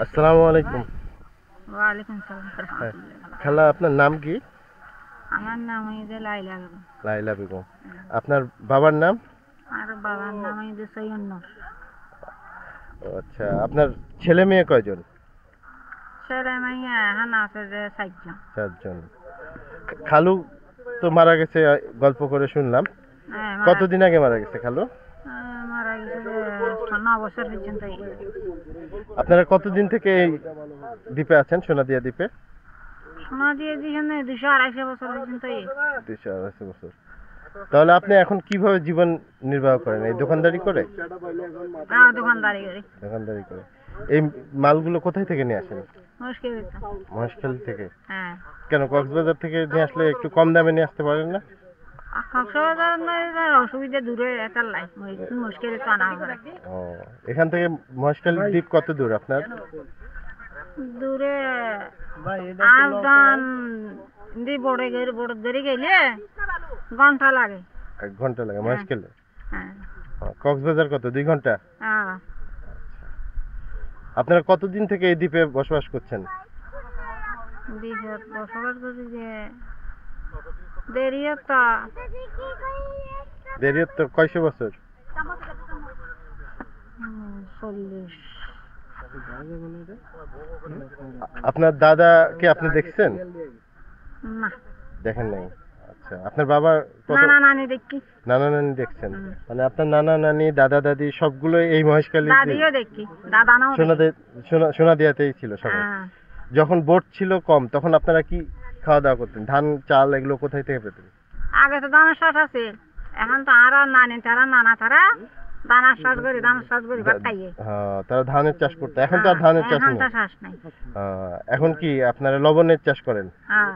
আসসালামু আলাইকুম। ওয়ালাইকুম সালাম হ্যাঁ, রাহমাতুল্লাহ। খালা আপনার নাম কি? আমার নাম হইছে লাইলা বেগম। লাইলা বেগম। আপনার বাবার নাম? আর বাবার নাম হইছে সৈয়দ নূর। ও আচ্ছা, আপনার ছেলে মেয়ে কয়জন? ছেলে মাইয়া এখন আছে যে 4 জন। 4 জন। খালু তো মারা গেছে, গল্প করে শুনলাম। হ্যাঁ, কতদিন আগে মারা গেছে খালু? মারা গেছে যে 9 বছর পর্যন্ত। আপনারা কতদিন থেকে এই দ্বীপে আছেন, সোনাদিয়া দ্বীপে? সোনা দিয়ে দিয়েছেন 200-250 বছর পর্যন্ত। 200-250 বছর। তাহলে আপনি এখন কিভাবে জীবন নির্বাহ করেন? এই দোকানদারি করে? হ্যাঁ, দোকানদারি করি। দোকানদারি করে। এই মালগুলো কোথায় থেকে নিয়ে আসেন? মুশকিল হইতো। মহেশখালী থেকে? হ্যাঁ। কেন, কক্সবাজার থেকে নিয়ে আসলে একটু কম দামে নিয়ে আসতে পারেন না? কক্সবাজার অসুবিধা দূরে একটা লাই মুশকিল তো আনা হবে। ও, এখান থেকে মহেশখালী দ্বীপ কত দূর আপনার? দূরে আফগান দি বড় ধরে গেলে ঘন্টা লাগে। 1 ঘন্টা লাগে মহেশখালী? হ্যাঁ। কক্সবাজার কত, 2 ঘন্টা? হ্যাঁ। আপনারা কতদিন থেকে এই দ্বীপে বসবাস করছেন? দ্বীপত বসবাস করছি যে দেরিয়তা তো কয়শো বছর? 40। আপনার দাদাকে আপনি দেখছেন? না, দেখেন নাই? আচ্ছা, আপনার বাবা কত? নানা নানি দেখি। নানা নানি দেখছেন? মানে আপনার নানা নানি দাদা দাদি সবগুলো এই মহেশখালী দাদিও দেখি, দাদা নাও সোনাদিয়াতেই ছিল সবাই। যখন বোট ছিল কম, তখন আপনারা কি খাওয়া দাওয়া করতেন? ধান চাল এগুলো কোথায় থেকে পেতেন? আগে তো দানা চাষ আছে, এখন তো আর নানি তারা নানা তারা দানা চাষ করি ভাত খাইয়ে। হ্যাঁ, তারা ধানের চাষ করতো, এখন তো আর ধানের চাষ এখন নেই। তো চাষ নাই। এখন কি আপনারা লবণের চাষ করেন? হ্যাঁ।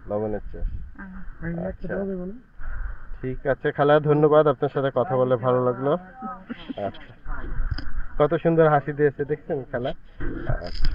লবণের চাষ। আচ্ছা, ঠিক আছে খালা, ধন্যবাদ। আপনার সাথে কথা বলে ভালো লাগলো। আচ্ছা, কত সুন্দর হাসি দিয়েছে দেখছেন খালা। আচ্ছা।